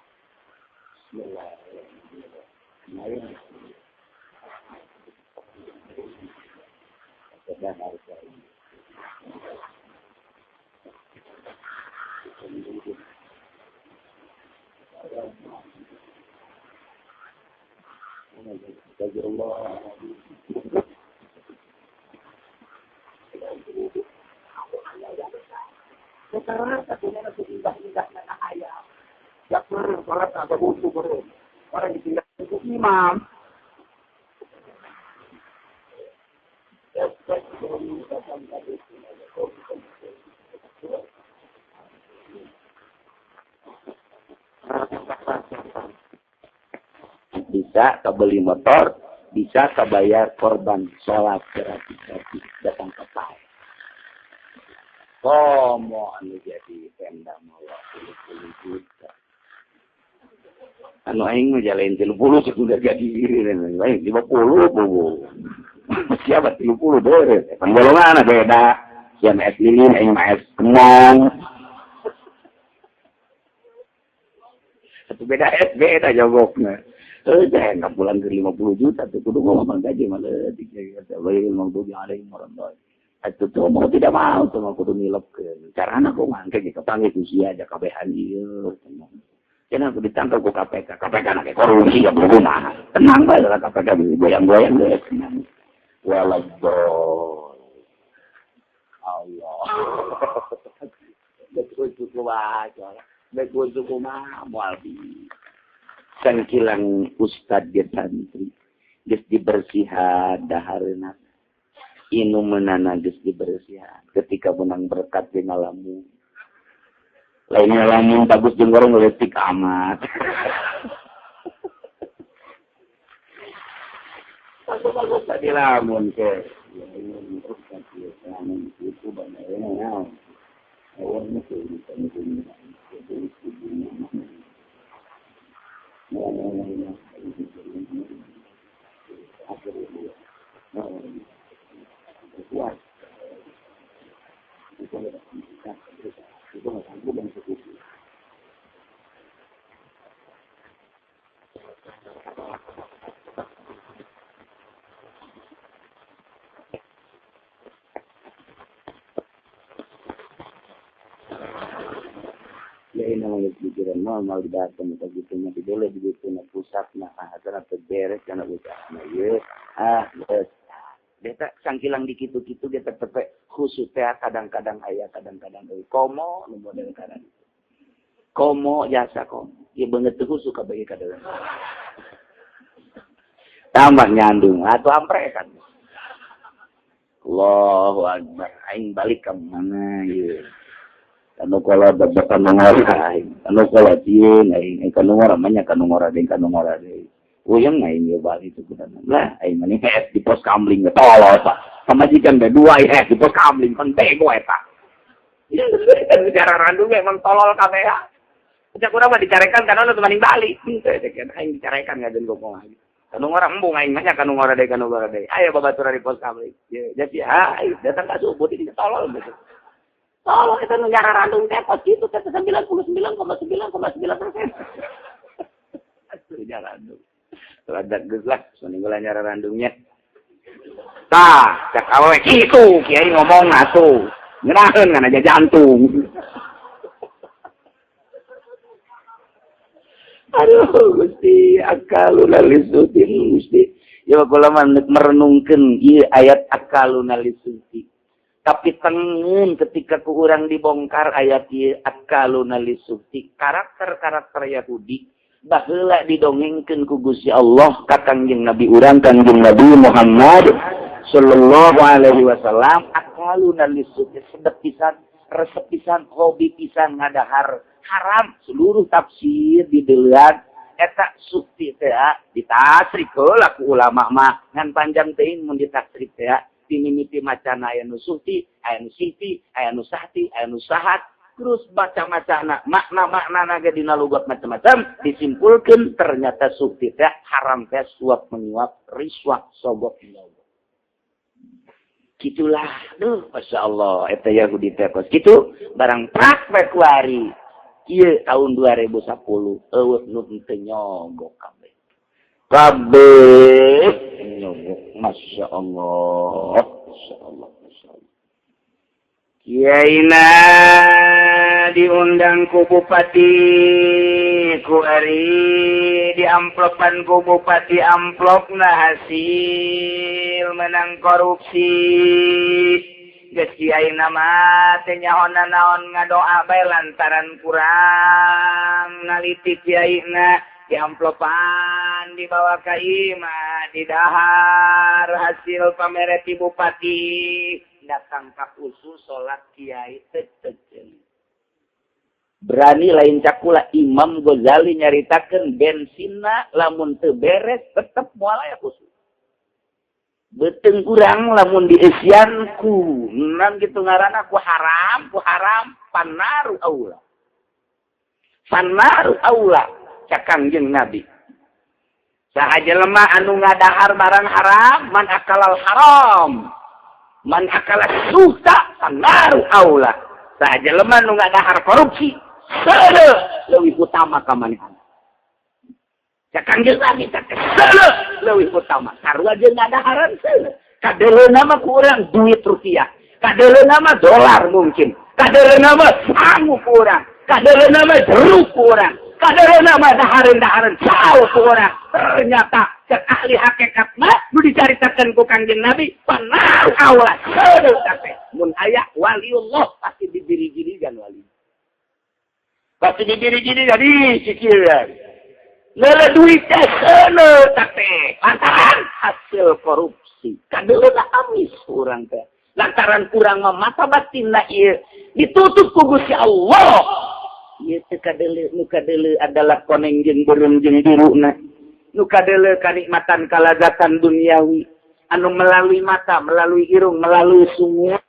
Sekarang satunya nasi indah-indah anak ayam. Ya perlu, kalau ada butuh perlu. Orang ditinggal itu imam. Bisa kebeli motor, bisa kebayar korban sholat gratis datang ke PAI. Komo anu jadi tenda mawa 10 juta. Anu aing ngejalain 30 sudah jadi lain 50 bu. Siapa 30 beres. Penggolongan beda. Siapa es lilin aing mah es kemong. Satu beda es beda jogokna. Jangan pulang ke 50 juta tuh kudu ngomong gaji malah dikira bayi ngomong tuh ada yang merendai. Itu tuh mau tidak mau tuh mau kudu nilepkeun. Carana kok mangke gitu panggil usia aja kabehan ieu. Jangan aku ditangkap ke KPK. KPK nake korupsi ya berguna. Tenang bae lah KPK goyang-goyang deh tenang. Waladol. Allah. Betul cukup aja. Betul cukup mah mualbi. Sangkilang ustad dia santri geus dibersihan dahareuna inumeunana geus dibersihan ketika menang berkat di ngalamu lainnya lamun bagus jeung gorong leutik amat bagus tadi lamun ke itu banyak ya ini namanya pikiran normal datang begitu nanti boleh begitu na pusat na asal terberes karena usaha ya beta sangkilang di kitu-kitu dia tetep khusus teh kadang-kadang aya kadang-kadang euy komo nu model kadang komo jasa komo ieu beungeut teu khusus ka bagi kadang tambah nyandung atuh ampre kan Allahu akbar aing balik ka mana ieu anu kala debatan ngora anu kala tieun aing kanu ngora manya kanu ngora deui uyang aing ieu bali itu kudu lah aing mani di pos kamling tolol pak pamajikan be dua di pos kamling kan bego eta ieu cara randung emang tolol kabeh ya cak urang mah dicarekan kana nu maning bali aing dicarekan ngadeun gopong lagi kanu ngora embung aing manya kanu ngora deui aya babaturan di pos kamling jadi hai datang ka subuh di tolol betul. Tolong kita nyara randung tepos gitu, kata 99,9,9%. Itu nyara randung. Terhadap geus meninggal nyara randungnya. Tah, cak awewe kitu, kiai ngomong atuh. Ngeraheun ngan aja jantung. Aduh, Gusti, akaluna lisutin Gusti. Ya kula merenungkeun ieu ayat akaluna lisutin. Tapi tengen ketika ku urang dibongkar ayat ieu akaluna lisuti karakter-karakter Yahudi baheula didongengkeun ku Gusti Allah ka Kangjeng Nabi urang Kangjeng Nabi Muhammad sallallahu alaihi wasallam akaluna lisuti sedep pisan resep pisan hobi pisan ngadahar haram seluruh tafsir dideulean eta sukti teh ditasrik heula ku ulama mah ngan panjang teuing mun ditasrik teh mimiti macana aya nu suci, aya nu siti, aya nu sahti, aya nu sahat, terus baca-macana makna-maknana ge dina lugat macam-macam disimpulkeun ternyata sukti teh haram teh suap menyuap, riswah, sogok nyogok. Kitulah, duh masyaallah eta Yahudi teh kos kitu barang praktek wari Ieu tahun 2010 eueuh nu teu nyogok kabeh. Kabeh nyogok. Masya Allah. Masya Allah. Masya Allah. Kiyaina diundang ku bupati ku ari di amplopan ku bupati amplopna hasil menang korupsi. Geus kiyaina mah teh nyaona naon ngadoa bae lantaran kurang naliti kiyaina di amplopan dibawa ka imah didahar hasil pamere ti bupati datang ka khusus salat kiai teu berani lain cakula Imam Ghazali nyaritakeun bensinna lamun teu beres tetep moal aya khusus. Beuteung kurang lamun diesian ku nang kitu ngaranna ku haram panaru aula. Panaru aula cakang jeung Nabi. Sahaja lemah anu ngadahar barang haram man akalal haram. Man akala suta panaru aula. Sahaja lemah anu ngadahar korupsi seuleuh leuwih utama ka manehna. Cakang jeung Nabi teh seuleuh leuwih utama. Sarua jeung ngadaharan seuleuh. Kadeleuna mah ku urang duit rupiah. Kadeleuna mah dolar mungkin. Kadeleuna mah sangu ku urang. Kadeleuna mah jeruk ku urang. Kadeleuna mah dahareun-dahareun saos ku urang. Ternyata cek ahli hakikat mah nu dicaritakeun ku Kangjeng Nabi panaru aula seuleuh kabeh. Mun aya waliullah pasti dibiri-birigan wali. Pasti dibiri-birigan di sikieuan. Leuleuh duit teh seuleuh kabeh lantaran hasil korupsi. Kadeleuna amis urang teh. Lantaran kurang mah mata batinna ieu ditutup ku Gusti Allah. Ieu teh kadeleuk nu kadeleuk adalah koneng jeung beureum jeung diruna. Nu kadeleuk kanikmatan kalazatan duniawi anu melalui mata, melalui irung, melalui sungut.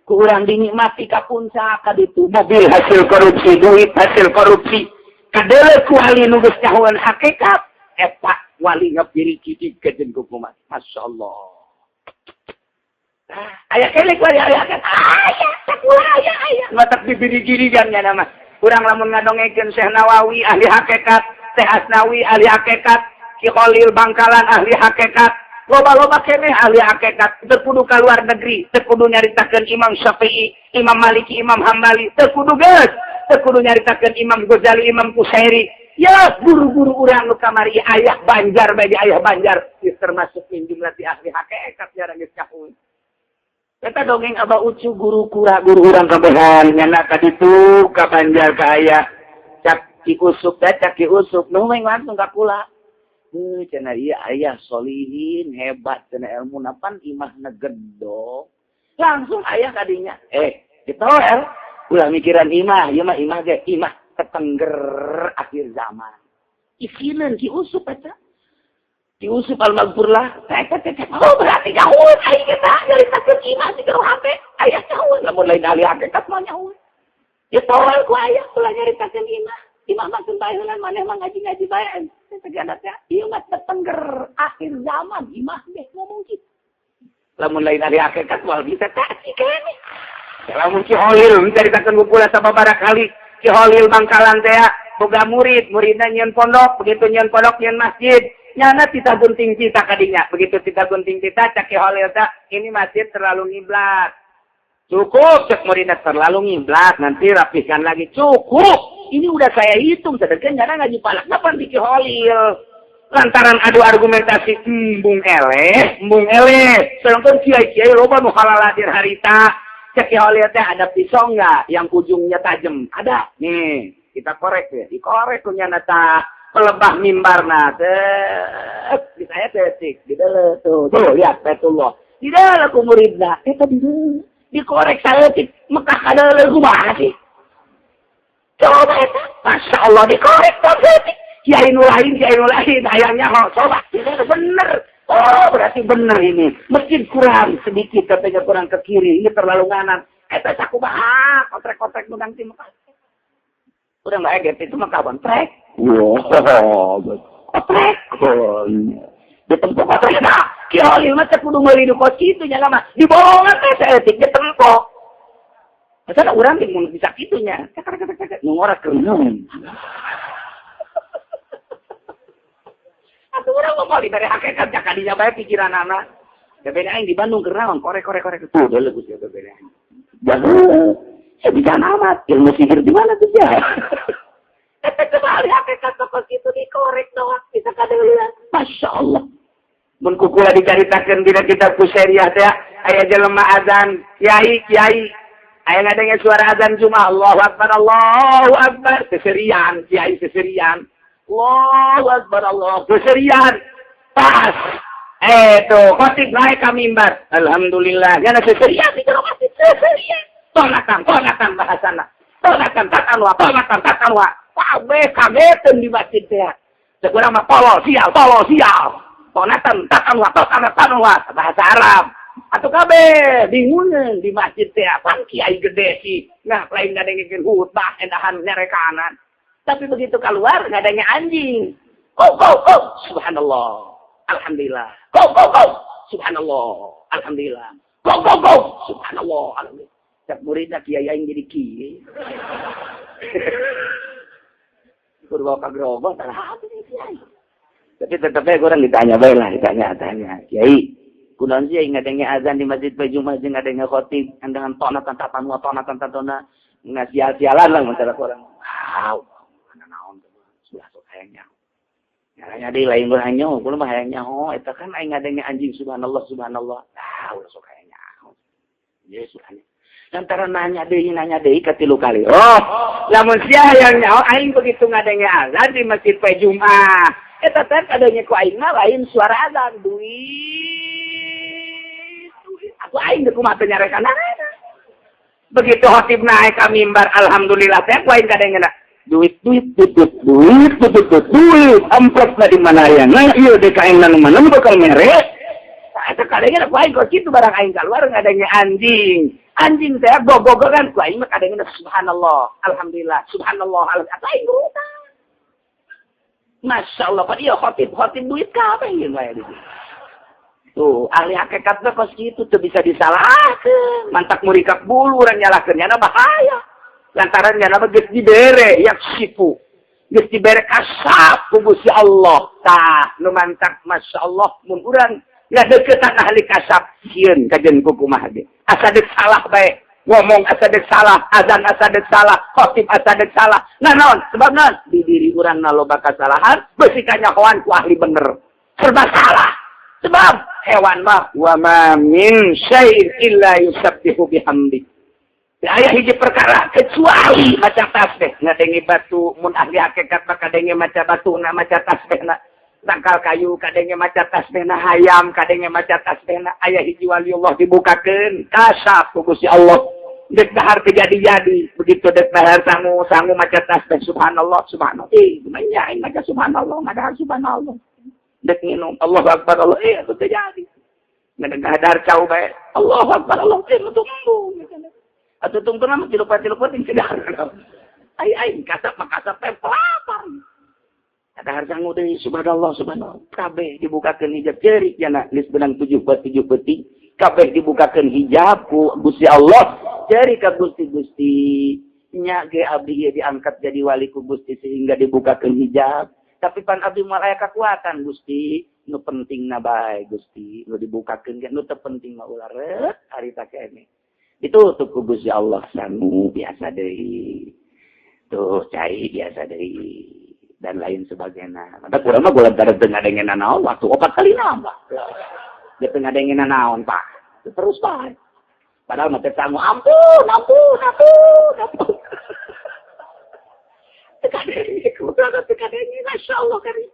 Ku urang dinikmati ka puncak ka ditu mobil hasil korupsi, duit hasil korupsi. Kadeleuk ku wali nu geus nyahoeun hakikat eta wali ngapiri-cicing jeung kumaha. Masyaallah. Aya kelek wali aya kan. Aya. Matak dibiri-girigan nya nama. Urang lamun ngadongekeun Syekh Nawawi ahli hakikat, Syekh Asnawi ahli hakikat, Ki Khalil Bangkalan ahli hakikat, loba-loba keneh ahli hakikat. Teu kudu ka luar negeri, teu kudu nyaritakeun Imam Syafi'i, Imam Maliki, Imam Hambali, teu kudu geus, teu kudu nyaritakeun Imam Ghazali, Imam Qusairi. Ya, guru-guru urang nu kamari aya Banjar bagi aya Banjar, termasuk min jumlah ti ahli hakikat jarang geus cahuy. Eta dongeng Aba Ucu guru urang kabehan nyana ka ditu ka Banjar ka aya cak Ki Usuk cak Ki Usuk nu meng langsung ka kula. Cenah ieu aya solihin hebat cenah ilmu napan imahna gedong. Langsung aya ka dinya. Ditolel ulah mikiran imah, ieu mah imah ge imah tetengger akhir zaman. Isieun Ki Usuk eta. Ki Usuk al-Maghfurlah, oh berarti nyahun, ayo kita nyaritakeun imah di karo HP, aya nyahun, lamun lain ahli hakikat mah nyahun. Ya tolol ku aya, ulah nyaritakeun imah mah teu bae heula maneh mah ngaji-ngaji bae. Tegana teh ieu mah tetengger akhir zaman, imah ge ngomong kitu. Lamun lain ahli hakikat moal bisa tak sih kene. Lamun Ki Khalil nyaritakeun kula sababaraha kali, Ki Khalil Bangkalan teh boga muridna nyieun pondok, begitu nyieun pondok nyieun masjid. Nyana tita gunting tita kadinya. Begitu tita gunting tita, cak Ki Khalil tak, ini masjid terlalu ngiblat. Cukup, cek muridnya terlalu ngiblat. Nanti rapihkan lagi. Cukup. Ini udah saya hitung. Sedangkan nyana ngaji palak. Kenapa di Ki Khalil? Lantaran adu argumentasi. Mbung eleh. Sedangkan kiai-kiai loba nu halaladir harita. Cek Ki Khalil teh ada pisau nggak? Yang ujungnya tajam. Ada. Nih, kita korek ya. Dikorek tuh nyana tak. Pelebah mimbarna teh bisa aya tetik di dalam tuh lihat Baitullah di dalam ku muridna eta dikorek saeutik Mekah kada kumaha sih coba eta Masya Allah dikorek saeutik kiai nu lain hayangnya coba bener oh berarti bener ini masjid kurang sedikit katanya kurang ke kiri ini terlalu nganan eta sakumaha kotrek-kotrek nudang ti Mekah udah nggak eget itu mah kawan trek. Wow, trek. Di tempat kotrek dah. Ki Khalil mah teh kudu meuli di kos kitu nya mah. Di bolongan teh saeutik di tempat. Masa urang mun bisa kitunya. hakikat nu ora keun. Atuh urang mau dibere hakikat jak kadinya bae pikiran anak. Bebena aing di Bandung keur naon korek tuh deuleu Gusti bebena aing. Jangan bisa amat ilmu sihir di mana tuh ya? Kembali hakikat seperti itu dikorek doang bisa kadeuleun. Masya Allah. Mun kukula dicaritakeun dina kitab Kuseriah teh aya jelema azan kiai aya ngadenge suara azan Jumat Allahu Akbar seserian kiai seserian Allahu Akbar seserian pas tuh khotib naik ka mimbar alhamdulillah nya seserian di jero masjid seserian tonatan bahasana tonatan takanwa kabeh kageteun di masjid teh sakurang mah tolol sial tonatan takanwa bahasa Arab atau kabeh bingungan di masjid teh pan kiai gede sih nah lain ngadengkeun khutbah endahan nyarekanan tapi begitu keluar ngadenge anjing subhanallah alhamdulillah subhanallah alhamdulillah subhanallah alhamdulillah cak muridna kiai aing jadi kiai kurang kagrogo tah kiai tapi tetep orang ditanya kiai kunaon sih ngadenge azan di masjid Jumat jeung ngadenge khotib andangan tonatan tatona ngasial-sialan lah mentara orang. Mana naon teh sudah sok hayangnya. Nyaranya deui lain urang nyaho, kulo mah hayang nyaho eta kan aing ngadenge anjing subhanallah. Ulah sok hayang nyaho. Yesus anya. Lantaran nanya deui ka 3 kali. Lamun sia hayang nyaho aing begitu ngadenge azan di masjid Jumat. Eta teh kadenge ku aing mah lain suara azan Aku aing teh kumaha teh nyarekan begitu khotib naik ka mimbar alhamdulillah teh ku aing kadengna duit amplopna di mana aya nah ieu dek aing nu mana bakal mere eta kadengna ku aing kok kitu barang aing keluar ngadenge anjing teh gogogan ku aing mah kadengna subhanallah alhamdulillah eta aing urutang Masya Allah, Pak, iya khotib duit kabeh yang kaya gitu. Tuh, ahli hakikat mah kos gitu tuh bisa disalahkeun. Mantak murikak bulu urang nyalakeun nya bahaya. Lantaran nya mah geus dibere yak sifu. Geus dibere kasap ku Gusti Allah. Tah, nu mantak Masya Allah mun urang ngadeuketan ahli kasap sieun kajen ku kumaha ge. Asa deuk salah bae. Ngomong asa deuk salah, azan asa deuk salah, khotib asa deuk salah. Nah naon? Sebab naon? Di diri urang na loba kasalahan, beusi kanyahoan ku ahli bener. Serba salah. Sebab hewan mah wa ma min syai'in illa yusabbihu bihamdi. Aya hiji perkara kecuali maca tasbih ngadenge batu mun ahli hakikat mah kadenge maca batuna maca tasbihna. Tangkal kayu kadenge maca tasbihna hayam kadenge maca tasbihna aya hiji waliullah dibukakeun kasap ku Gusti Allah. Dek dahar terjadi begitu dek dahar sangu maca tasbih subhanallah gimana aing maca subhanallah ngadahar subhanallah dek minum Allahu akbar Allah itu terjadi ngadahar cau bae Allahu akbar Allah itu tumbuh atuh tungtuna mah tilupat ting sedar aing kasap teh pelapar ngadahar sangu deui subhanallah kabeh dibukakeun hijab ceurik jana geus benang 7 beuting kabeh dibukakeun hijab ku Gusti Allah cari ka Gusti nya ge abdi ge diangkat jadi wali ku Gusti sehingga dibukakeun hijab tapi pan abdi moal aya kakuatan Gusti nu pentingna bae Gusti nu dibukakeun ge nu teu penting mah ulah reuh harita keneh ditutup ku Gusti Allah sangu biasa deui tuh cai biasa deui dan lain sebagainya mata kurang mah golongan teu ngadengena naon waktu 4 kali nambah dia teu ngadengena naon Pak terus bae padahal mah teh sangu ampun. Tekadenge Masya Allah karim.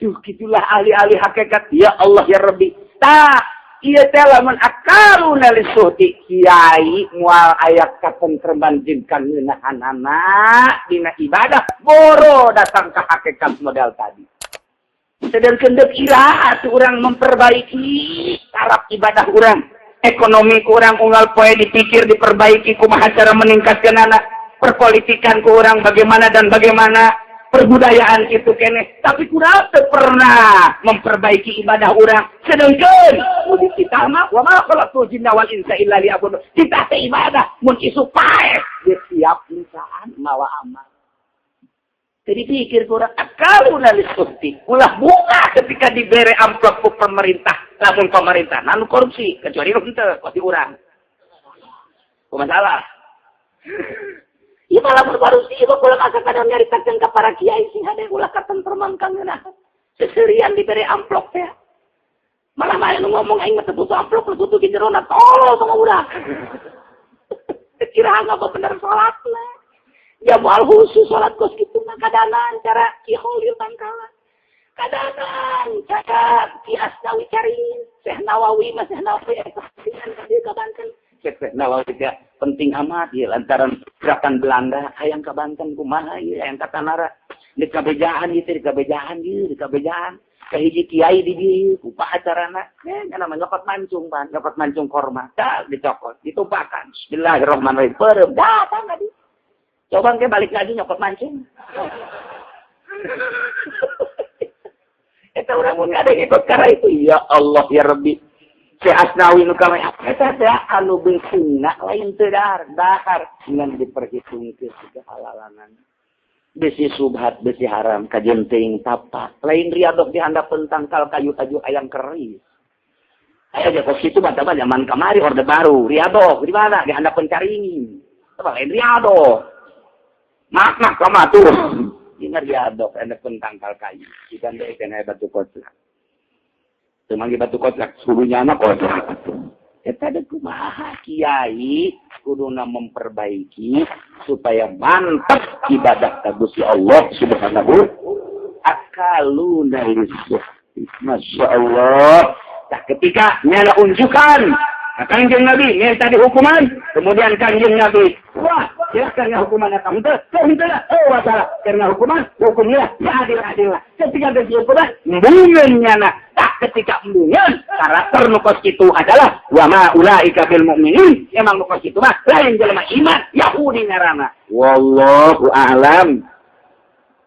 Tuh gitulah ahli-ahli hakikat ya Allah ya Rabbi. Tah ieu teh lamun akaluna lisuhti kiai moal aya katentreman jeung kangeunaan dina ibadah boro datang ke hakikat modal tadi. Sedangkan deuk iraha urang memperbaiki taraf ibadah urang. Ekonomi kurang unggal poe dipikir diperbaiki kumaha cara meningkatkan anak perpolitikan kurang bagaimana perbudayaan itu kene, tapi kurang pernah memperbaiki ibadah orang. Sedangkan mun kita mah wa ma khalaqtul jinna wal insa illa liya'budun. Kita teh ibadah mun isu pae dia siap insaan mawa amal. Jadi pikir kurang akal unalisuti. Ulah bunga ketika diberi amplop ku pemerintah. Lamun pemerintah nanu korupsi kecuali henteu pasti urang. Masalah. Ieu malah baru sih ieu kula kadang nyaritakeun ka para kiai sing hade ulah katentreman kangeuna. Seserian diberi amplop teh. Malah main ngomong aing mah teu butuh amplop, butuh ki jerona tolo sama urang. Kira apa bener salatna. Ya moal khusus salat kos kitu mah kadanan cara Ki Khalil Bangkalan. Kadanan cara Ki Asnawi cari Syekh Nawawi mah Syekh Nawawi dengan dia ka Banten. Syekh Nawawi teh penting amat ya lantaran gerakan Belanda hayang ka Banten kumaha ieu hayang ka Tanara. Di kabejaan ieu di kabejaan. Kahiji kiai di dieu kumaha acarana? Nya nyokot mancung ban, nyokot mancung korma. Dak dicokot, ditumpakan. Bismillahirrahmanirrahim. Perem datang tadi. Coba ke balik lagi nyokot mancing. Eta urang mun ada ikut karena itu. Ya Allah ya Rabbi. Si Asnawi nu kamay eta teh anu beungsina lain teu dahar ngan diperhitungkeun kehalalan. Besi subhat besi haram kajenting tapak. Lain riadok di handapeun tangkal kayu-kayu ayam keris. Aya ge kos kitu bata zaman kamari orde baru riadok di mana di handapeun caringin. Teu lain riadok. Mak sama tuh. Ingat ya dok, ada tangkal kayu. Ikan deh kena batu kotlak. Semanggi batu kotlak, suruhnya anak kotlak. Kita ada kumaha kiai, kuduna memperbaiki supaya mantap ibadah Gusti Allah Subhanahu. Akaluna rizq. Masya Allah. Nah, ketika nyala unjukan. Kanjeng Nabi, ini tadi hukuman. Kemudian kanjeng Nabi, wah, ya karena hukumannya kamu itu, wasalah. Karena hukumnya, ya adil. Ketika ada hukuman, embungannya nak. Tak ketika embungan, karakter nukos itu adalah, wa ma'ulaika bil mu'minin. Emang nukos itu mah, lain jelema iman, Yahudi ngarana. Wallahu a'lam.